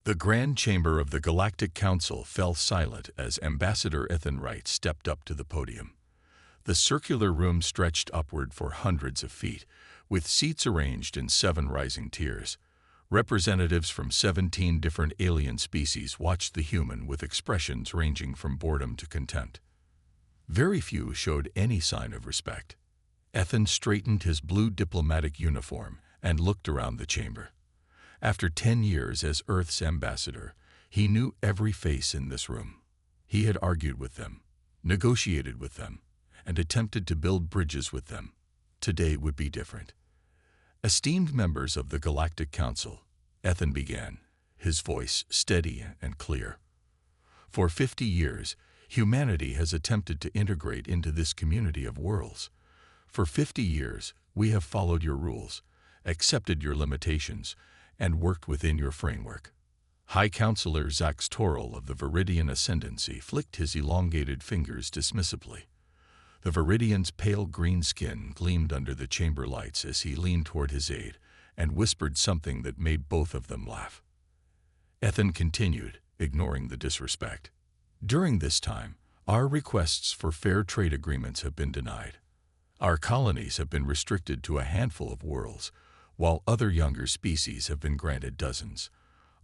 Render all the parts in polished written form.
The Grand Chamber of the Galactic Council fell silent as Ambassador Ethan Wright stepped up to the podium. The circular room stretched upward for hundreds of feet, with seats arranged in 7 rising tiers. Representatives from 17 different alien species watched the human with expressions ranging from boredom to contempt. Very few showed any sign of respect. Ethan straightened his blue diplomatic uniform and looked around the chamber. After 10 years as Earth's ambassador, he knew every face in this room. He had argued with them, negotiated with them, and attempted to build bridges with them. Today would be different. Esteemed members of the Galactic Council, Ethan began, his voice steady and clear. For 50 years, humanity has attempted to integrate into this community of worlds. For 50 years, we have followed your rules, accepted your limitations, and worked within your framework. High Counselor Zax Toril of the Viridian Ascendancy flicked his elongated fingers dismissively. The Viridian's pale green skin gleamed under the chamber lights as he leaned toward his aide and whispered something that made both of them laugh. Ethan continued, ignoring the disrespect. During this time, our requests for fair trade agreements have been denied. Our colonies have been restricted to a handful of worlds, while other younger species have been granted dozens.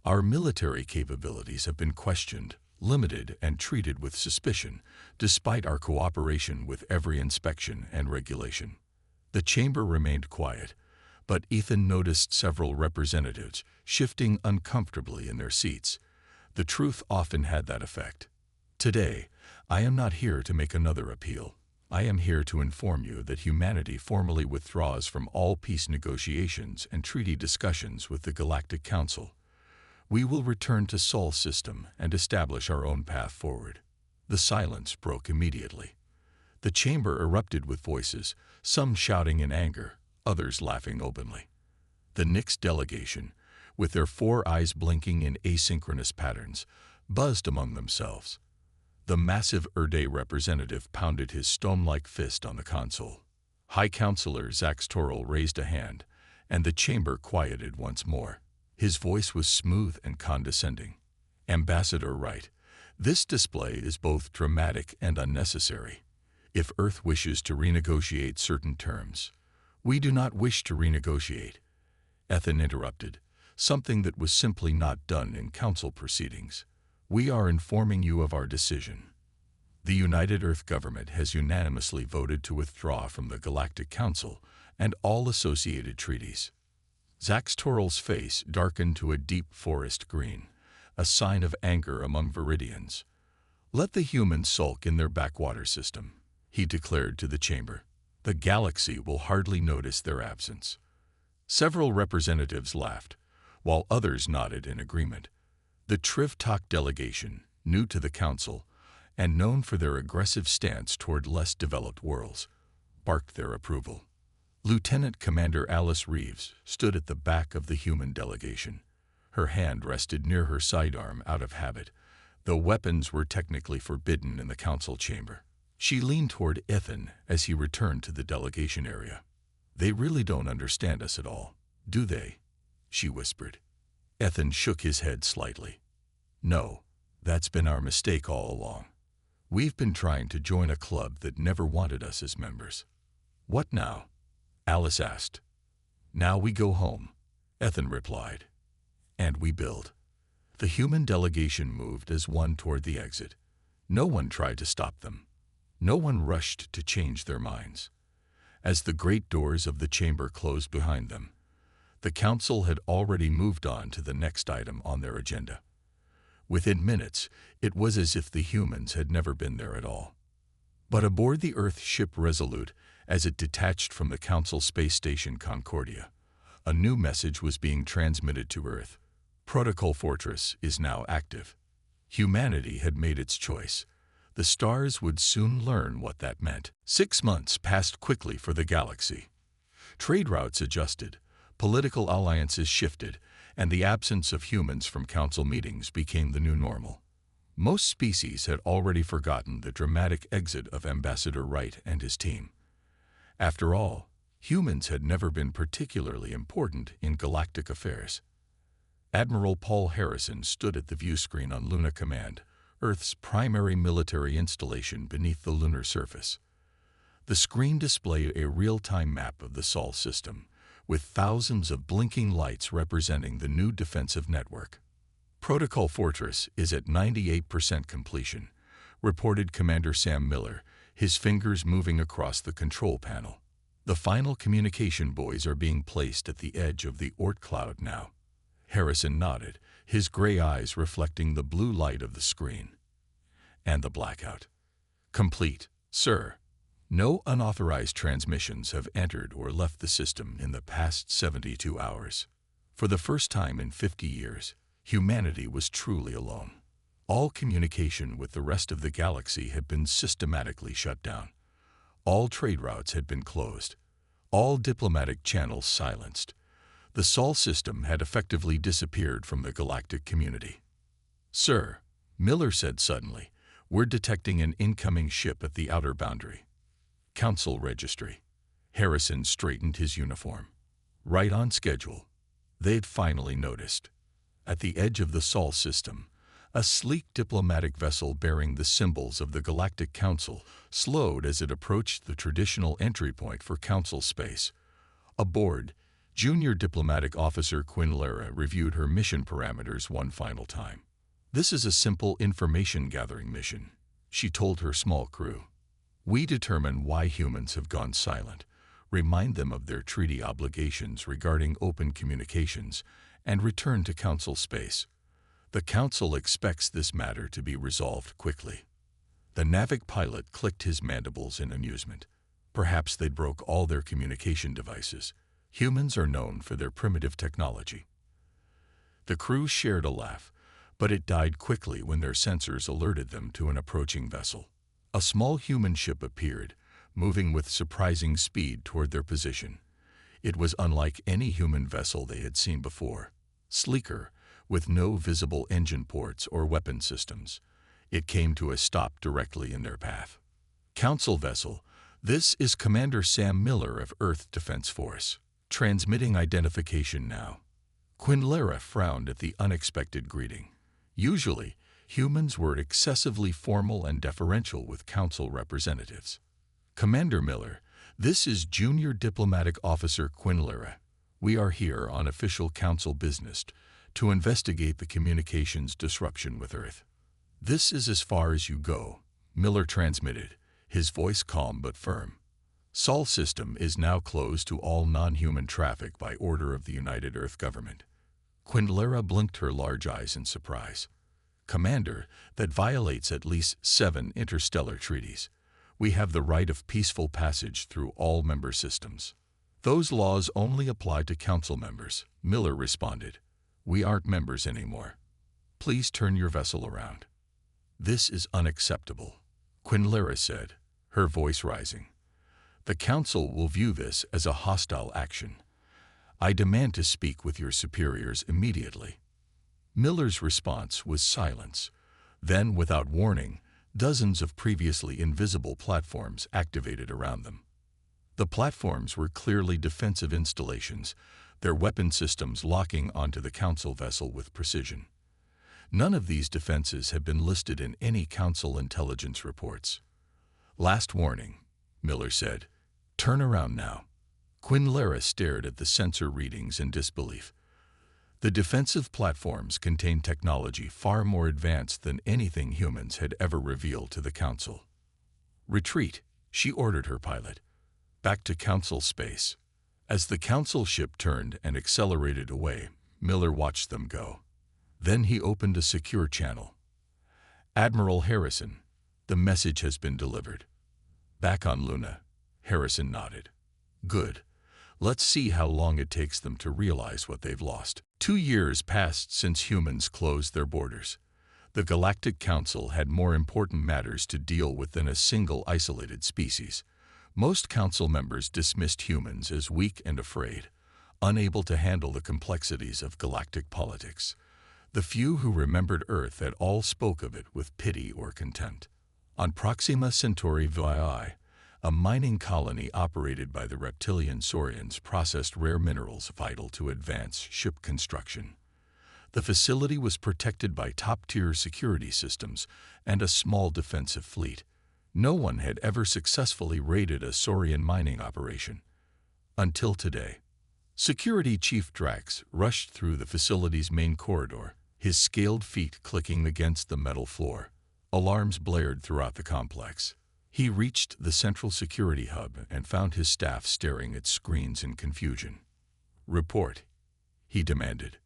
Our military capabilities have been questioned, limited, and treated with suspicion, despite our cooperation with every inspection and regulation. The chamber remained quiet, but Ethan noticed several representatives shifting uncomfortably in their seats. The truth often had that effect. Today, I am not here to make another appeal. I am here to inform you that humanity formally withdraws from all peace negotiations and treaty discussions with the Galactic Council. We will return to Sol System and establish our own path forward. The silence broke immediately. The chamber erupted with voices, some shouting in anger, others laughing openly. The Nyx delegation, with their 4 eyes blinking in asynchronous patterns, buzzed among themselves. The massive Erde representative pounded his stone-like fist on the console. High Counselor Zax Toril raised a hand, and the chamber quieted once more. His voice was smooth and condescending. Ambassador Wright, this display is both dramatic and unnecessary. If Earth wishes to renegotiate certain terms, we do not wish to renegotiate. Ethan interrupted, something that was simply not done in council proceedings. We are informing you of our decision. The United Earth government has unanimously voted to withdraw from the Galactic Council and all associated treaties. Zax Toril's face darkened to a deep forest green, a sign of anger among Viridians. Let the humans sulk in their backwater system, he declared to the chamber. The galaxy will hardly notice their absence. Several representatives laughed, while others nodded in agreement. The Trivok delegation, new to the council, and known for their aggressive stance toward less developed worlds, barked their approval. Lieutenant Commander Alice Reeves stood at the back of the human delegation. Her hand rested near her sidearm out of habit, though weapons were technically forbidden in the council chamber. She leaned toward Ethan as he returned to the delegation area. They really don't understand us at all, do they? She whispered. Ethan shook his head slightly. No, that's been our mistake all along. We've been trying to join a club that never wanted us as members. What now? Alice asked. Now we go home, Ethan replied. And we build. The human delegation moved as one toward the exit. No one tried to stop them. No one rushed to change their minds. As the great doors of the chamber closed behind them, the council had already moved on to the next item on their agenda. Within minutes, it was as if the humans had never been there at all. But aboard the Earth ship Resolute, as it detached from the Council space station Concordia, a new message was being transmitted to Earth. Protocol Fortress is now active. Humanity had made its choice. The stars would soon learn what that meant. 6 months passed quickly for the galaxy. Trade routes adjusted, political alliances shifted, and the absence of humans from council meetings became the new normal. Most species had already forgotten the dramatic exit of Ambassador Wright and his team. After all, humans had never been particularly important in galactic affairs. Admiral Paul Harrison stood at the view screen on Luna Command, Earth's primary military installation beneath the lunar surface. The screen displayed a real-time map of the Sol system, with thousands of blinking lights representing the new defensive network. Protocol Fortress is at 98% completion, reported Commander Sam Miller, his fingers moving across the control panel. The final communication buoys are being placed at the edge of the Oort cloud now. Harrison nodded, his gray eyes reflecting the blue light of the screen. And the blackout. Complete, sir. No unauthorized transmissions have entered or left the system in the past 72 hours. For the first time in 50 years, humanity was truly alone. All communication with the rest of the galaxy had been systematically shut down. All trade routes had been closed. All diplomatic channels silenced. The Sol system had effectively disappeared from the galactic community. Sir, Miller said suddenly, we're detecting an incoming ship at the outer boundary. Council registry. Harrison straightened his uniform. Right on schedule. They'd finally noticed. At the edge of the Sol system, a sleek diplomatic vessel bearing the symbols of the Galactic Council slowed as it approached the traditional entry point for Council space. Aboard, Junior Diplomatic Officer Quinn Lara reviewed her mission parameters one final time. This is a simple information-gathering mission, she told her small crew. We determine why humans have gone silent, remind them of their treaty obligations regarding open communications, and return to Council space. The Council expects this matter to be resolved quickly. The Navic pilot clicked his mandibles in amusement. Perhaps they broke all their communication devices. Humans are known for their primitive technology. The crew shared a laugh, but it died quickly when their sensors alerted them to an approaching vessel. A small human ship appeared, moving with surprising speed toward their position. It was unlike any human vessel they had seen before. Sleeker, with no visible engine ports or weapon systems. It came to a stop directly in their path. Council vessel, this is Commander Sam Miller of Earth Defense Force. Transmitting identification now. Quinn Lara frowned at the unexpected greeting. Usually, humans were excessively formal and deferential with Council representatives. Commander Miller, this is Junior Diplomatic Officer Quinn Lara. We are here on official Council business to investigate the communications disruption with Earth. This is as far as you go, Miller transmitted, his voice calm but firm. Sol system is now closed to all non-human traffic by order of the United Earth Government. Quinn Lara blinked her large eyes in surprise. Commander, that violates at least 7 interstellar treaties. We have the right of peaceful passage through all member systems. Those laws only apply to Council members, Miller responded. We aren't members anymore. Please turn your vessel around. This is unacceptable, Quinn Lara said, her voice rising. The Council will view this as a hostile action. I demand to speak with your superiors immediately. Miller's response was silence. Then, without warning, dozens of previously invisible platforms activated around them. The platforms were clearly defensive installations, their weapon systems locking onto the Council vessel with precision. None of these defenses had been listed in any Council intelligence reports. Last warning, Miller said. Turn around now. Quinn Lara stared at the sensor readings in disbelief. The defensive platforms contained technology far more advanced than anything humans had ever revealed to the Council. Retreat, she ordered her pilot. Back to Council space. As the Council ship turned and accelerated away, Miller watched them go. Then he opened a secure channel. Admiral Harrison, the message has been delivered. Back on Luna, Harrison nodded. Good. Let's see how long it takes them to realize what they've lost. 2 years passed since humans closed their borders. The Galactic Council had more important matters to deal with than a single isolated species. Most Council members dismissed humans as weak and afraid, unable to handle the complexities of galactic politics. The few who remembered Earth at all spoke of it with pity or contempt. On Proxima Centauri VI, a mining colony operated by the reptilian saurians processed rare minerals vital to advance ship construction. The facility was protected by top-tier security systems and a small defensive fleet. No one had ever successfully raided a Saurian mining operation. Until today. Security Chief Drax rushed through the facility's main corridor, his scaled feet clicking against the metal floor. Alarms blared throughout the complex. He reached the central security hub and found his staff staring at screens in confusion. "Report," he demanded.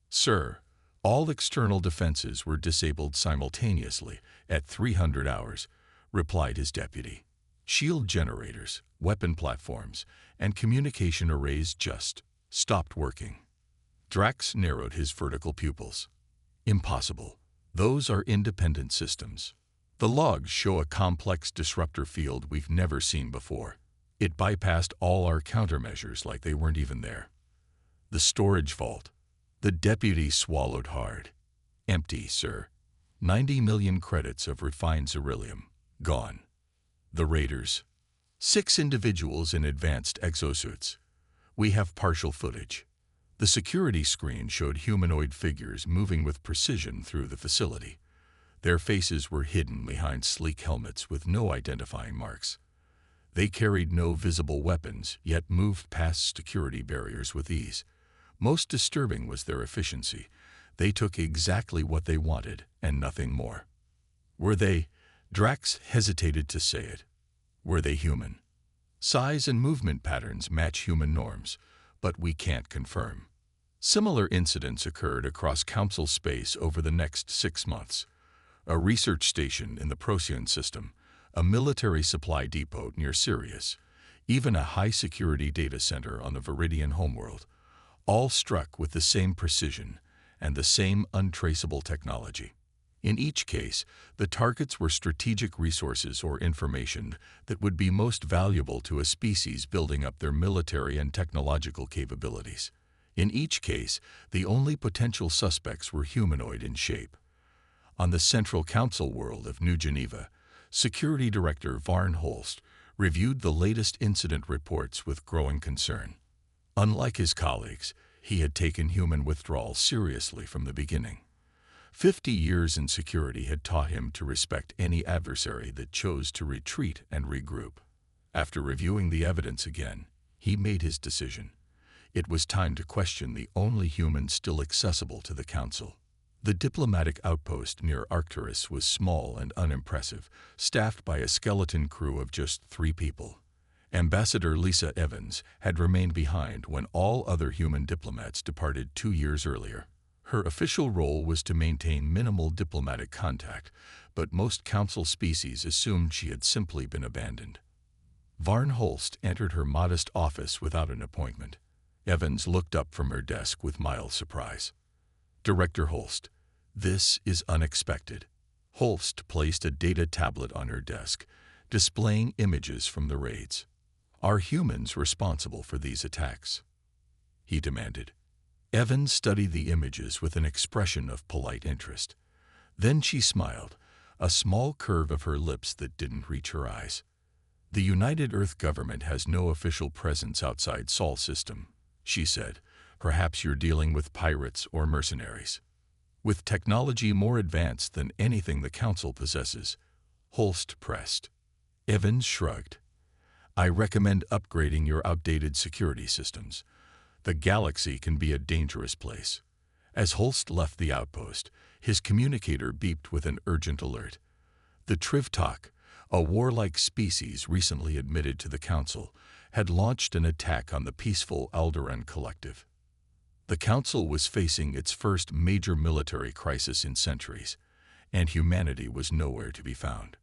"Sir, all external defenses were disabled simultaneously at 300 hours, replied his deputy. Shield generators, weapon platforms, and communication arrays just stopped working. Drax narrowed his vertical pupils. Impossible. Those are independent systems. The logs show a complex disruptor field we've never seen before. It bypassed all our countermeasures like they weren't even there. The storage vault. The deputy swallowed hard. Empty, sir. 90 million credits of refined beryllium. Gone. The raiders. 6 individuals in advanced exosuits. We have partial footage. The security screen showed humanoid figures moving with precision through the facility. Their faces were hidden behind sleek helmets with no identifying marks. They carried no visible weapons, yet moved past security barriers with ease. Most disturbing was their efficiency. They took exactly what they wanted and nothing more. Were they? Drax hesitated to say it. Were they human? Size and movement patterns match human norms, but we can't confirm. Similar incidents occurred across Council space over the next 6 months. A research station in the Procyon system, a military supply depot near Sirius, even a high-security data center on the Viridian homeworld, all struck with the same precision and the same untraceable technology. In each case, the targets were strategic resources or information that would be most valuable to a species building up their military and technological capabilities. In each case, the only potential suspects were humanoid in shape. On the Central Council world of New Geneva, Security Director Varn Holst reviewed the latest incident reports with growing concern. Unlike his colleagues, he had taken human withdrawal seriously from the beginning. 50 years in security had taught him to respect any adversary that chose to retreat and regroup. After reviewing the evidence again, he made his decision. It was time to question the only human still accessible to the Council. The diplomatic outpost near Arcturus was small and unimpressive, staffed by a skeleton crew of just 3 people. Ambassador Lisa Evans had remained behind when all other human diplomats departed 2 years earlier. Her official role was to maintain minimal diplomatic contact, but most Council species assumed she had simply been abandoned. Varn Holst entered her modest office without an appointment. Evans looked up from her desk with mild surprise. "Director Holst, this is unexpected." Holst placed a data tablet on her desk, displaying images from the raids. "Are humans responsible for these attacks?" he demanded. Evans studied the images with an expression of polite interest. Then she smiled, a small curve of her lips that didn't reach her eyes. "The United Earth government has no official presence outside Sol system," she said. "Perhaps you're dealing with pirates or mercenaries. With technology more advanced than anything the Council possesses," Holst pressed. Evans shrugged. "I recommend upgrading your outdated security systems. The galaxy can be a dangerous place." As Holst left the outpost, his communicator beeped with an urgent alert. The Trivok, a warlike species recently admitted to the Council, had launched an attack on the peaceful Alderaan Collective. The Council was facing its first major military crisis in centuries, and humanity was nowhere to be found.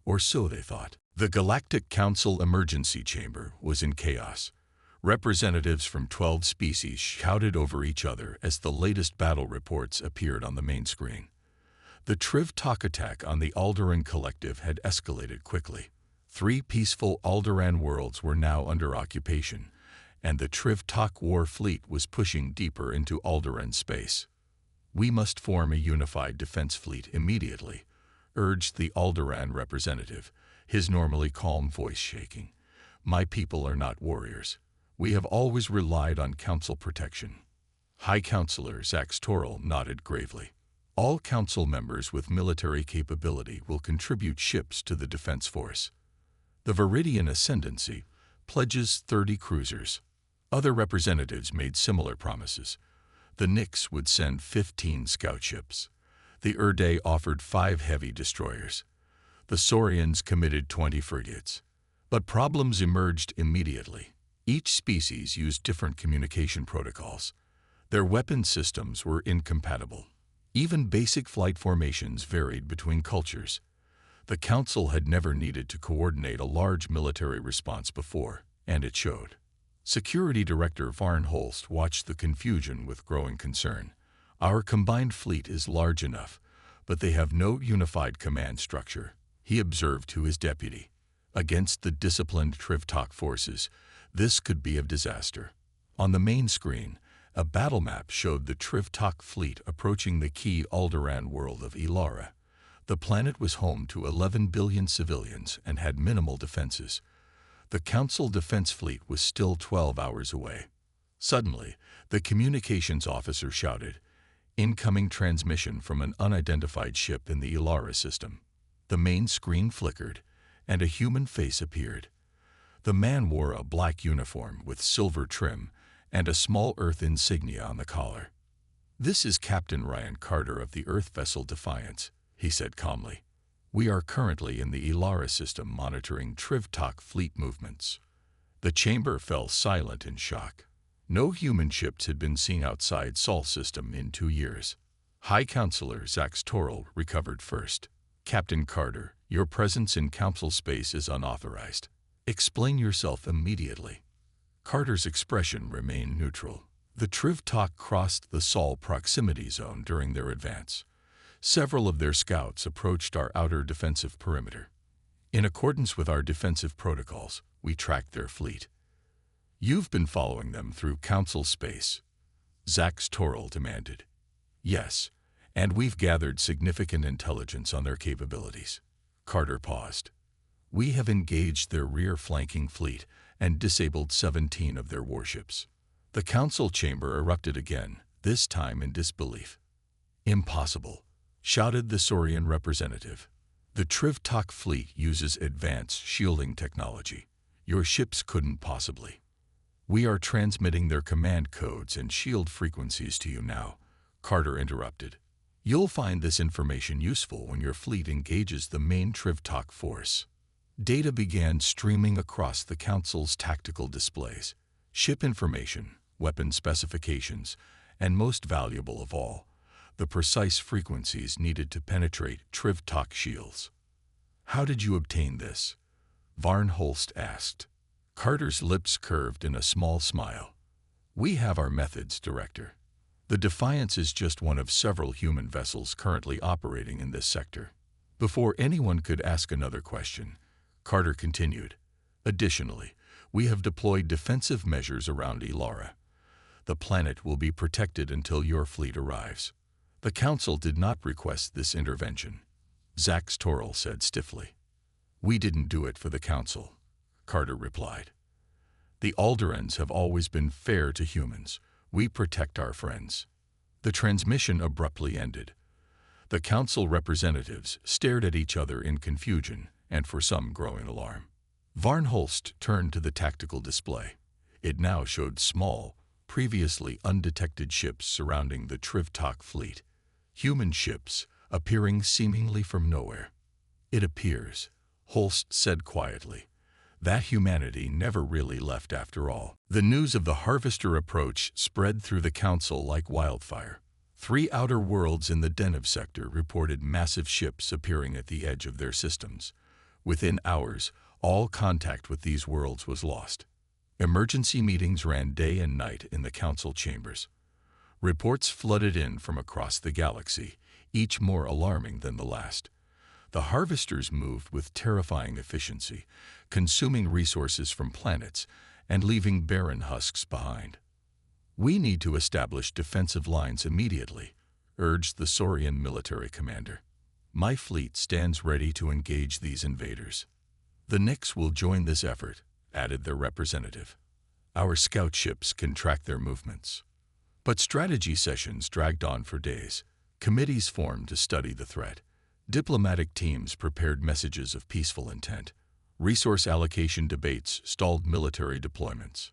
Or so they thought. The Galactic Council Emergency Chamber was in chaos. Representatives from 12 species shouted over each other as the latest battle reports appeared on the main screen. The Trivok attack on the Alderaan Collective had escalated quickly. 3 peaceful Alderaan worlds were now under occupation, and the Trivok war fleet was pushing deeper into Alderaan space. "We must form a unified defense fleet immediately," urged the Alderaan representative, his normally calm voice shaking. "My people are not warriors. We have always relied on Council protection." High Counselor Zax Toril nodded gravely. All council members with military capability will contribute ships to the defense force. The Viridian Ascendancy pledges 30 cruisers. Other representatives made similar promises. The Nyx would send 15 scout ships. The Erde offered 5 heavy destroyers. The Saurians committed 20 frigates. But problems emerged immediately. Each species used different communication protocols. Their weapon systems were incompatible. Even basic flight formations varied between cultures. The Council had never needed to coordinate a large military response before, and it showed. Security Director Varn Holst watched the confusion with growing concern. Our combined fleet is large enough, but they have no unified command structure, he observed to his deputy. Against the disciplined Trivok forces, this could be a disaster. On the main screen, a battle map showed the Trivok fleet approaching the key Alderaan world of Ilara. The planet was home to 11 billion civilians and had minimal defenses. The Council Defense Fleet was still 12 hours away. Suddenly, the communications officer shouted, "Incoming transmission from an unidentified ship in the Ilara system." The main screen flickered, and a human face appeared. The man wore a black uniform with silver trim and a small Earth insignia on the collar. "This is Captain Ryan Carter of the Earth vessel Defiance," he said calmly. "We are currently in the Ilara system monitoring Trivok fleet movements." The chamber fell silent in shock. No human ships had been seen outside Sol system in 2 years. High Counselor Zax Toril recovered first. "Captain Carter, your presence in Council space is unauthorized. Explain yourself immediately." Carter's expression remained neutral. The Trivok crossed the Sol proximity zone during their advance. Several of their scouts approached our outer defensive perimeter. In accordance with our defensive protocols, we tracked their fleet. "You've been following them through Council space?" Zax Toril demanded. "Yes, and we've gathered significant intelligence on their capabilities." Carter paused. "We have engaged their rear flanking fleet and disabled 17 of their warships." The Council chamber erupted again, this time in disbelief. "Impossible," shouted the Saurian representative. "The Trivok fleet uses advanced shielding technology. Your ships couldn't possibly." "We are transmitting their command codes and shield frequencies to you now," Carter interrupted. "You'll find this information useful when your fleet engages the main Trivok force." Data began streaming across the Council's tactical displays. Ship information, weapon specifications, and most valuable of all, the precise frequencies needed to penetrate Trivok shields. "How did you obtain this?" Varn Holst asked. Carter's lips curved in a small smile. "We have our methods, Director. The Defiance is just one of several human vessels currently operating in this sector." Before anyone could ask another question, Carter continued, "Additionally, we have deployed defensive measures around Ilara. The planet will be protected until your fleet arrives." "The Council did not request this intervention," Zax Toril said stiffly. "We didn't do it for the Council," Carter replied. "The Alderaans have always been fair to humans. We protect our friends." The transmission abruptly ended. The Council representatives stared at each other in confusion and for some growing alarm. Varn Holst turned to the tactical display. It now showed small, previously undetected ships surrounding the Trivok fleet. Human ships, appearing seemingly from nowhere. "It appears," Holst said quietly, "that humanity never really left after all." The news of the Harvester approach spread through the Council like wildfire. 3 outer worlds in the Deneb sector reported massive ships appearing at the edge of their systems. Within hours, all contact with these worlds was lost. Emergency meetings ran day and night in the Council chambers. Reports flooded in from across the galaxy, each more alarming than the last. The Harvesters moved with terrifying efficiency, consuming resources from planets and leaving barren husks behind. "We need to establish defensive lines immediately," urged the Saurian military commander. "My fleet stands ready to engage these invaders." "The Nyx will join this effort," added their representative. "Our scout ships can track their movements." But strategy sessions dragged on for days. Committees formed to study the threat. Diplomatic teams prepared messages of peaceful intent. Resource allocation debates stalled military deployments.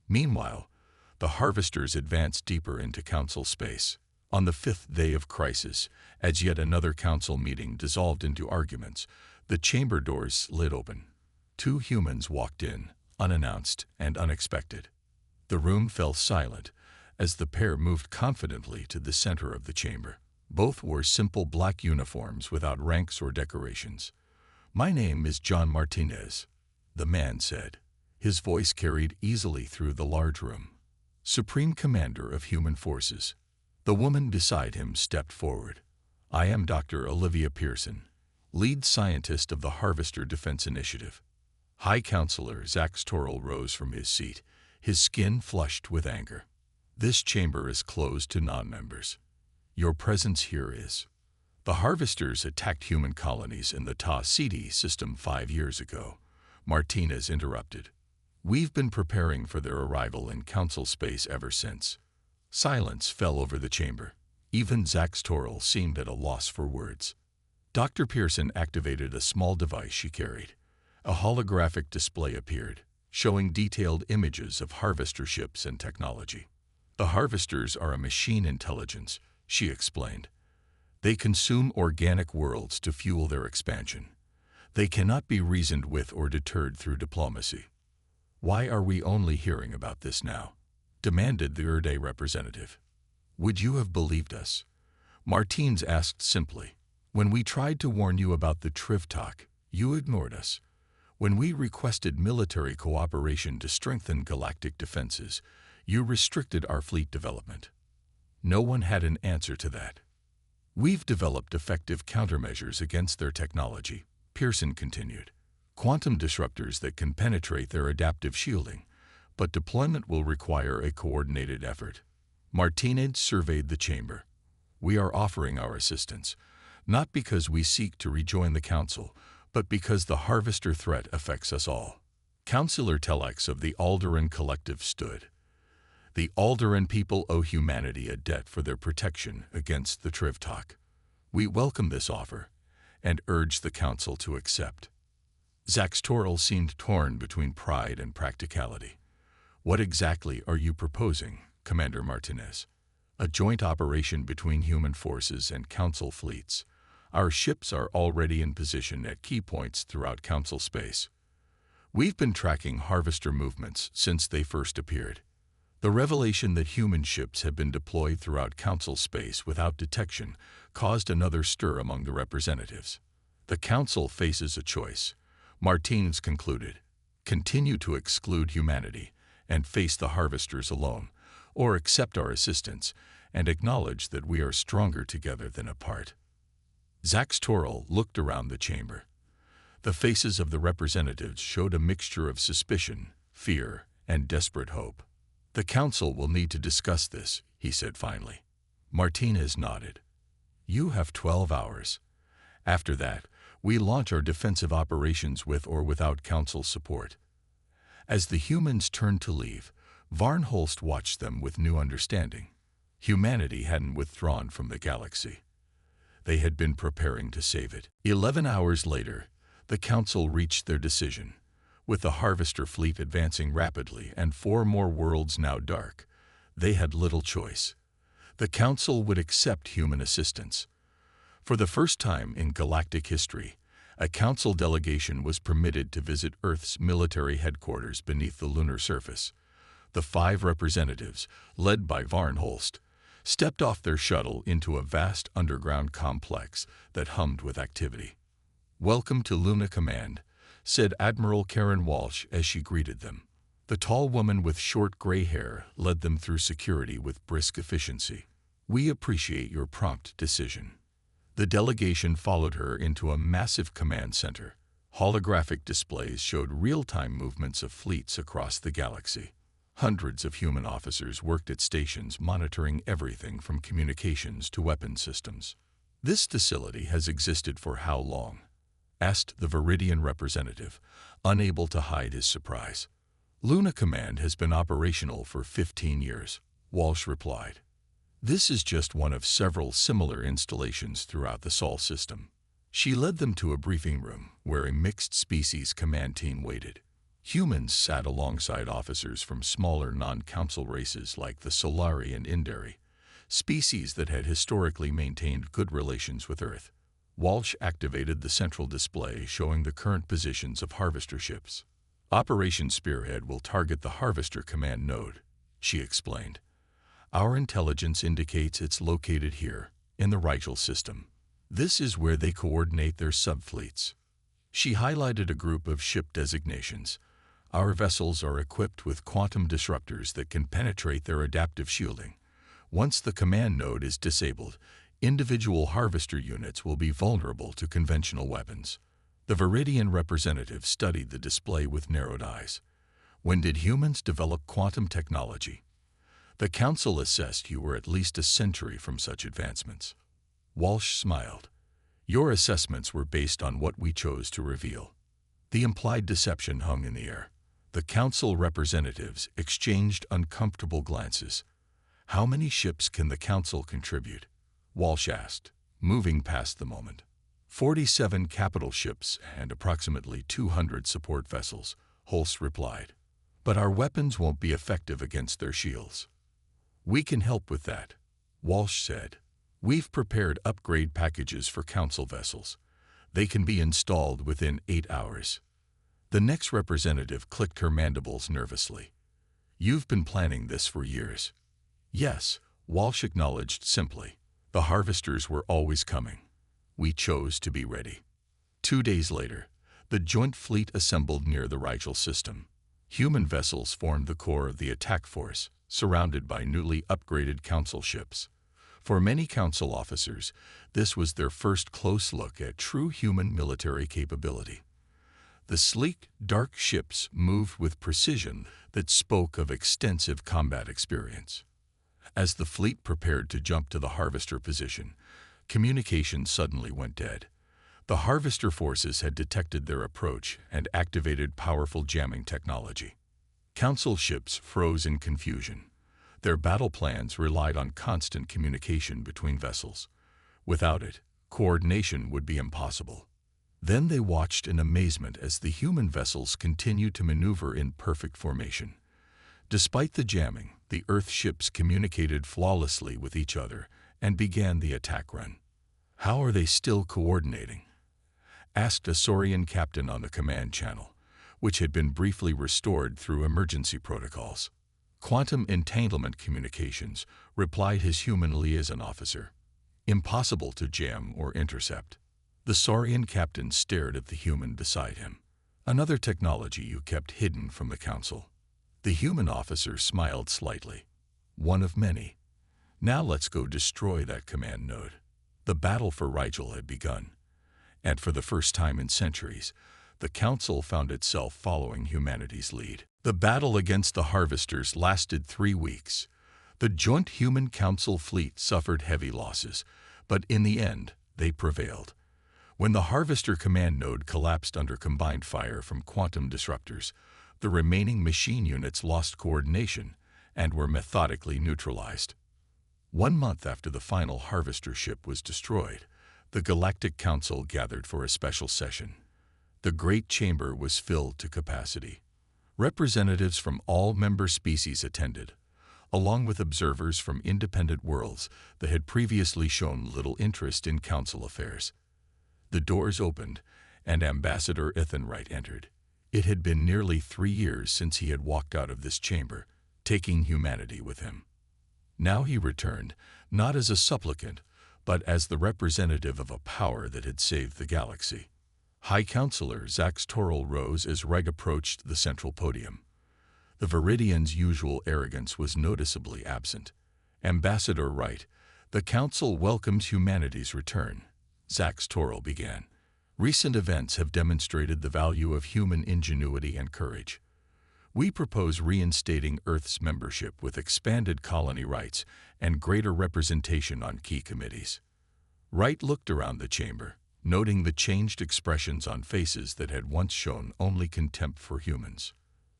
Meanwhile, the harvesters advanced deeper into council space. On the fifth day of crisis, as yet another council meeting dissolved into arguments, the chamber doors slid open. Two humans walked in, unannounced and unexpected. The room fell silent as the pair moved confidently to the center of the chamber. Both wore simple black uniforms without ranks or decorations. "My name is John Martinez," the man said. His voice carried easily through the large room. "Supreme Commander of Human Forces." The woman beside him stepped forward. "I am Dr. Olivia Pearson, lead scientist of the Harvester Defense Initiative." High Counselor Zach Storrell rose from his seat, his skin flushed with anger. "This chamber is closed to non-members. Your presence here is." The Harvesters attacked human colonies in the Ta Ceti system 5 years ago, Martinez interrupted. "We've been preparing for their arrival in council space ever since." Silence fell over the chamber. Even Zach Storrell seemed at a loss for words. Dr. Pearson activated a small device she carried. A holographic display appeared, showing detailed images of harvester ships and technology. "The harvesters are a machine intelligence," she explained. "They consume organic worlds to fuel their expansion. They cannot be reasoned with or deterred through diplomacy." "Why are we only hearing about this now?" demanded the Erde representative. "Would you have believed us?" Martins asked simply. "When we tried to warn you about the Trivok, you ignored us. When we requested military cooperation to strengthen galactic defenses, you restricted our fleet development. No one had an answer to that. We've developed effective countermeasures against their technology," Pearson continued. "Quantum disruptors that can penetrate their adaptive shielding, but deployment will require a coordinated effort." Martinez surveyed the chamber. "We are offering our assistance, not because we seek to rejoin the Council, but because the Harvester threat affects us all." Councillor Telex of the Alderaan Collective stood. "The Alderaan people owe humanity a debt for their protection against the Trivok. We welcome this offer and urge the Council to accept." Zach Storrell seemed torn between pride and practicality. "What exactly are you proposing, Commander Martinez?" "A joint operation between human forces and Council fleets. Our ships are already in position at key points throughout Council space. We've been tracking Harvester movements since they first appeared. The revelation that human ships have been deployed throughout Council space without detection caused another stir among the representatives. The Council faces a choice," Martinez concluded. "Continue to exclude humanity and face the Harvesters alone, or accept our assistance and acknowledge that we are stronger together than apart." Zach Storrell looked around the chamber. The faces of the representatives showed a mixture of suspicion, fear, and desperate hope. "The Council will need to discuss this," he said finally. Martinez nodded. "You have 12 hours. After that, we launch our defensive operations with or without Council support." As the humans turned to leave, Varnholst watched them with new understanding. Humanity hadn't withdrawn from the galaxy. They had been preparing to save it. 11 hours later, the Council reached their decision. With the Harvester fleet advancing rapidly and 4 more worlds now dark, they had little choice. The Council would accept human assistance. For the first time in galactic history, a Council delegation was permitted to visit Earth's military headquarters beneath the lunar surface. The 5 representatives, led by Varnholst, stepped off their shuttle into a vast underground complex that hummed with activity. "Welcome to Luna Command," said Admiral Karen Walsh as she greeted them. The tall woman with short gray hair led them through security with brisk efficiency. "We appreciate your prompt decision." The delegation followed her into a massive command center. Holographic displays showed real-time movements of fleets across the galaxy. Hundreds of human officers worked at stations monitoring everything from communications to weapon systems. "This facility has existed for how long?" asked the Viridian representative, unable to hide his surprise. "Luna Command has been operational for 15 years. Walsh replied. This is just one of several similar installations throughout the Sol system. She led them to a briefing room where a mixed-species command team waited. Humans sat alongside officers from smaller non-council races like the Solari and Indari, species that had historically maintained good relations with Earth. Walsh activated the central display showing the current positions of harvester ships. Operation Spearhead will target the Harvester Command Node, she explained. Our intelligence indicates it's located here, in the Rigel system. This is where they coordinate their subfleets. She highlighted a group of ship designations. Our vessels are equipped with quantum disruptors that can penetrate their adaptive shielding. Once the command node is disabled, individual harvester units will be vulnerable to conventional weapons. The Viridian representative studied the display with narrowed eyes. When did humans develop quantum technology? The Council assessed you were at least a century from such advancements. Walsh smiled. Your assessments were based on what we chose to reveal. The implied deception hung in the air. The Council representatives exchanged uncomfortable glances. How many ships can the Council contribute? Walsh asked, moving past the moment. 47 capital ships and approximately 200 support vessels, Holst replied. But our weapons won't be effective against their shields. We can help with that, Walsh said. We've prepared upgrade packages for Council vessels. They can be installed within 8 hours. The next representative clicked her mandibles nervously. You've been planning this for years. Yes, Walsh acknowledged simply. The harvesters were always coming. We chose to be ready. 2 days later, the joint fleet assembled near the Rigel system. Human vessels formed the core of the attack force, surrounded by newly upgraded Council ships. For many Council officers, this was their first close look at true human military capability. The sleek, dark ships moved with precision that spoke of extensive combat experience. As the fleet prepared to jump to the harvester position, communication suddenly went dead. The harvester forces had detected their approach and activated powerful jamming technology. Council ships froze in confusion. Their battle plans relied on constant communication between vessels. Without it, coordination would be impossible. Then they watched in amazement as the human vessels continued to maneuver in perfect formation. Despite the jamming, the Earth ships communicated flawlessly with each other and began the attack run. How are they still coordinating? Asked a Saurian captain on the command channel, which had been briefly restored through emergency protocols. Quantum entanglement communications, replied his human liaison officer. Impossible to jam or intercept. The Saurian captain stared at the human beside him. Another technology you kept hidden from the Council. The human officer smiled slightly. One of many. Now let's go destroy that command node. The battle for Rigel had begun. And for the first time in centuries, the Council found itself following humanity's lead. The battle against the Harvesters lasted 3 weeks. The joint Human Council fleet suffered heavy losses, but in the end, they prevailed. When the Harvester command node collapsed under combined fire from quantum disruptors, the remaining machine units lost coordination and were methodically neutralized. 1 month after the final Harvester ship was destroyed, the Galactic Council gathered for a special session. The Great Chamber was filled to capacity. Representatives from all member species attended, along with observers from independent worlds that had previously shown little interest in Council affairs. The doors opened, and Ambassador Ethenwright entered. It had been nearly 3 years since he had walked out of this chamber, taking humanity with him. Now he returned, not as a supplicant, but as the representative of a power that had saved the galaxy. High Counselor Zax Toril rose as Reg approached the central podium. The Viridian's usual arrogance was noticeably absent. Ambassador Wright, the Council welcomes humanity's return, Zax Toril began. Recent events have demonstrated the value of human ingenuity and courage. We propose reinstating Earth's membership with expanded colony rights and greater representation on key committees. Wright looked around the chamber, noting the changed expressions on faces that had once shown only contempt for humans.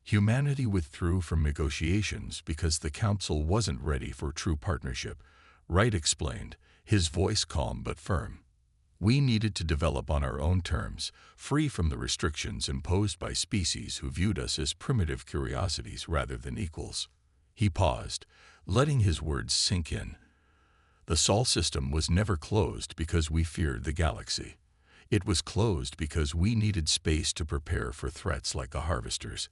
Humanity withdrew from negotiations because the Council wasn't ready for true partnership, Wright explained, his voice calm but firm. We needed to develop on our own terms, free from the restrictions imposed by species who viewed us as primitive curiosities rather than equals. He paused, letting his words sink in. The Sol system was never closed because we feared the galaxy. It was closed because we needed space to prepare for threats like the Harvesters,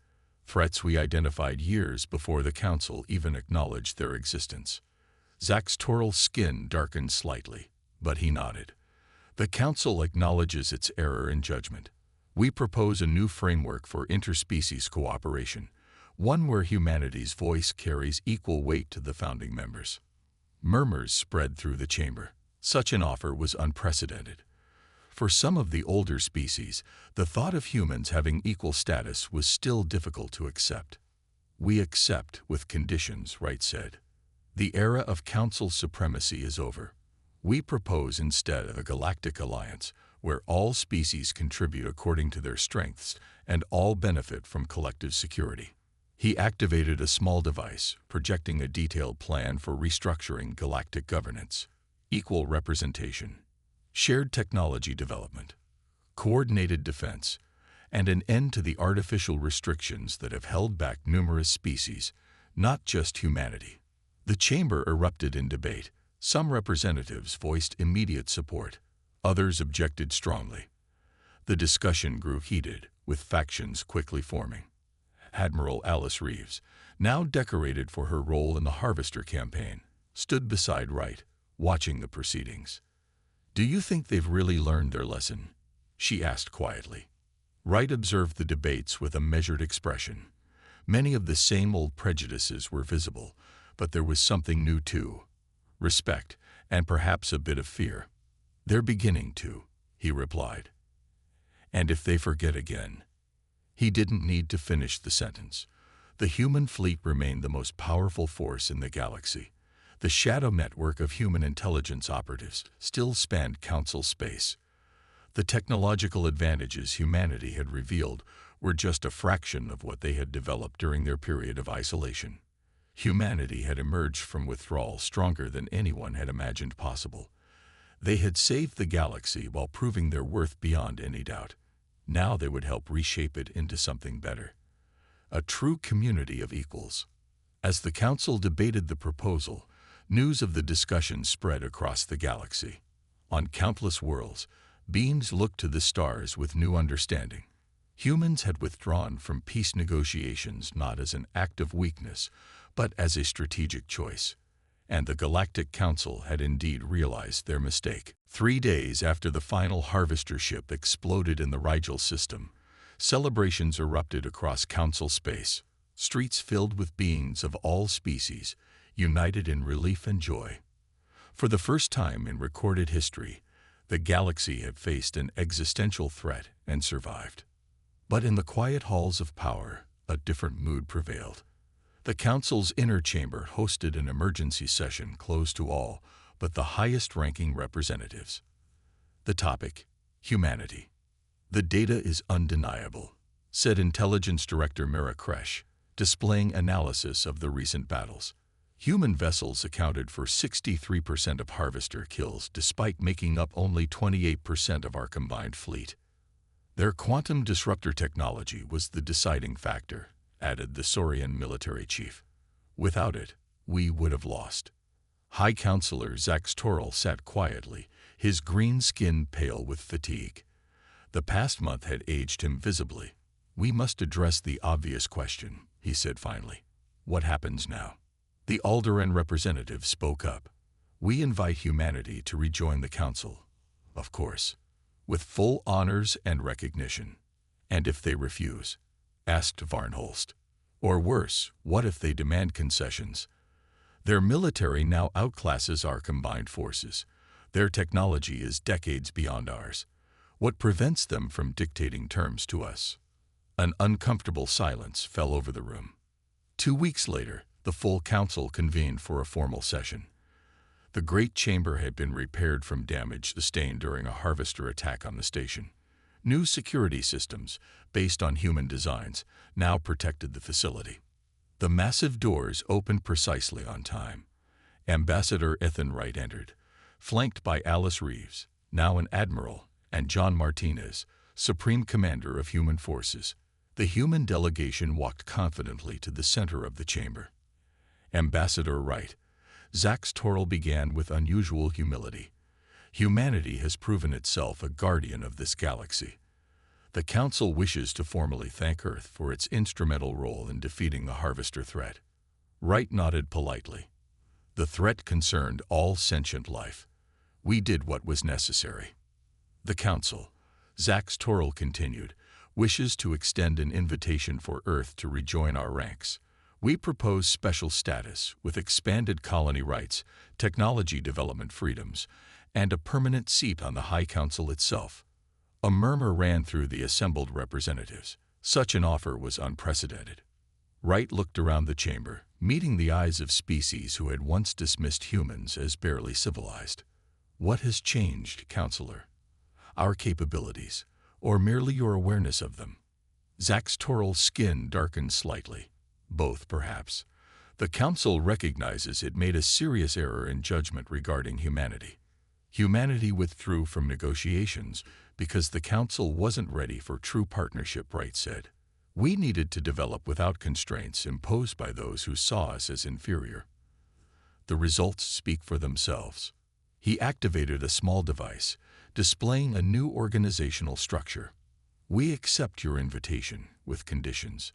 threats we identified years before the Council even acknowledged their existence. Zach's Toral's skin darkened slightly, but he nodded. The Council acknowledges its error in judgment. We propose a new framework for interspecies cooperation, one where humanity's voice carries equal weight to the founding members. Murmurs spread through the chamber. Such an offer was unprecedented. For some of the older species, the thought of humans having equal status was still difficult to accept. We accept with conditions, Wright said. The era of Council supremacy is over. We propose instead a galactic alliance where all species contribute according to their strengths and all benefit from collective security. He activated a small device, projecting a detailed plan for restructuring galactic governance, equal representation, shared technology development, coordinated defense, and an end to the artificial restrictions that have held back numerous species, not just humanity. The chamber erupted in debate. Some representatives voiced immediate support, others objected strongly. The discussion grew heated, with factions quickly forming. Admiral Alice Reeves, now decorated for her role in the Harvester campaign, stood beside Wright, watching the proceedings. "Do you think they've really learned their lesson?" she asked quietly. Wright observed the debates with a measured expression. Many of the same old prejudices were visible, but there was something new too. Respect, and perhaps a bit of fear. "They're beginning to," he replied. "And if they forget again." He didn't need to finish the sentence. The human fleet remained the most powerful force in the galaxy. The shadow network of human intelligence operatives still spanned Council space. The technological advantages humanity had revealed were just a fraction of what they had developed during their period of isolation. Humanity had emerged from withdrawal stronger than anyone had imagined possible. They had saved the galaxy while proving their worth beyond any doubt. Now they would help reshape it into something better. A true community of equals. As the Council debated the proposal, news of the discussion spread across the galaxy. On countless worlds, beings looked to the stars with new understanding. Humans had withdrawn from peace negotiations not as an act of weakness, but as a strategic choice. And the Galactic Council had indeed realized their mistake. 3 days after the final Harvester ship exploded in the Rigel system, celebrations erupted across Council space, streets filled with beings of all species, united in relief and joy. For the first time in recorded history, the galaxy had faced an existential threat and survived. But in the quiet halls of power, a different mood prevailed. The Council's inner chamber hosted an emergency session closed to all but the highest-ranking representatives. The topic: humanity. "The data is undeniable," said Intelligence Director Mira Kresh, displaying analysis of the recent battles. Human vessels accounted for 63% of Harvester kills despite making up only 28% of our combined fleet. Their quantum disruptor technology was the deciding factor, added the Saurian military chief. Without it, we would have lost. High Counselor Zach Toral sat quietly, his green skin pale with fatigue. The past month had aged him visibly. "We must address the obvious question," he said finally. "What happens now?" The Alderaan representative spoke up. "We invite humanity to rejoin the Council, of course, with full honors and recognition." "And if they refuse?" asked Varnholst. "Or worse, what if they demand concessions?" "Their military now outclasses our combined forces. Their technology is decades beyond ours. What prevents them from dictating terms to us?" An uncomfortable silence fell over the room. 2 weeks later, the full Council convened for a formal session. The great chamber had been repaired from damage sustained during a Harvester attack on the station. New security systems, based on human designs, now protected the facility. The massive doors opened precisely on time. Ambassador Ethan Wright entered, flanked by Alice Reeves, now an admiral, and John Martinez, Supreme Commander of Human Forces. The human delegation walked confidently to the center of the chamber. Ambassador Wright, Zax Torrell began with unusual humility. Humanity has proven itself a guardian of this galaxy. The Council wishes to formally thank Earth for its instrumental role in defeating the Harvester threat. Wright nodded politely. The threat concerned all sentient life. We did what was necessary. The Council, Zax Torrell continued, wishes to extend an invitation for Earth to rejoin our ranks. We propose special status with expanded colony rights, technology development freedoms, and a permanent seat on the High Council itself. A murmur ran through the assembled representatives. Such an offer was unprecedented. Wright looked around the chamber, meeting the eyes of species who had once dismissed humans as barely civilized. What has changed, Counselor? Our capabilities, or merely your awareness of them? Zax Torrell's skin darkened slightly. Both, perhaps. The Council recognizes it made a serious error in judgment regarding humanity. Humanity withdrew from negotiations because the Council wasn't ready for true partnership, Wright said. We needed to develop without constraints imposed by those who saw us as inferior. The results speak for themselves. He activated a small device, displaying a new organizational structure. We accept your invitation, with conditions.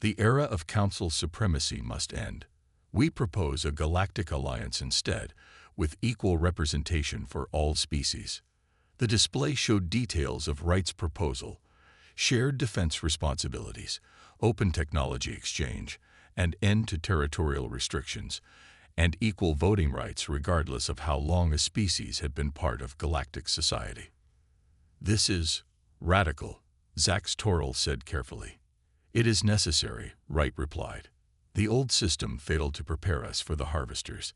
The era of Council supremacy must end. We propose a galactic alliance instead, with equal representation for all species. The display showed details of Wright's proposal: shared defense responsibilities, open technology exchange, and end to territorial restrictions, and equal voting rights regardless of how long a species had been part of galactic society. This is radical, Zax Torrell said carefully. It is necessary, Wright replied. The old system failed to prepare us for the Harvesters.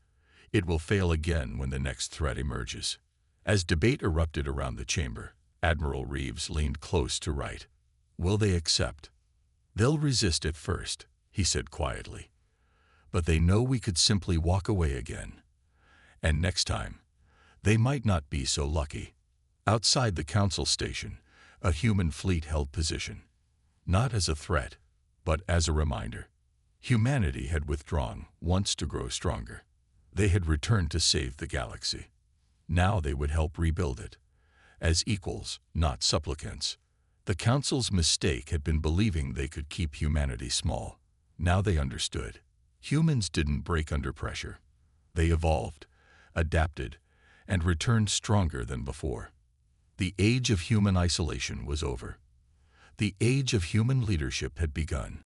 It will fail again when the next threat emerges. As debate erupted around the chamber, Admiral Reeves leaned close to Wright. Will they accept? They'll resist at first, he said quietly. But they know we could simply walk away again. And next time, they might not be so lucky. Outside the Council station, a human fleet held position. Not as a threat, but as a reminder. Humanity had withdrawn once to grow stronger. They had returned to save the galaxy. Now they would help rebuild it. As equals, not supplicants. The Council's mistake had been believing they could keep humanity small. Now they understood. Humans didn't break under pressure. They evolved, adapted, and returned stronger than before. The age of human isolation was over. The age of human leadership had begun.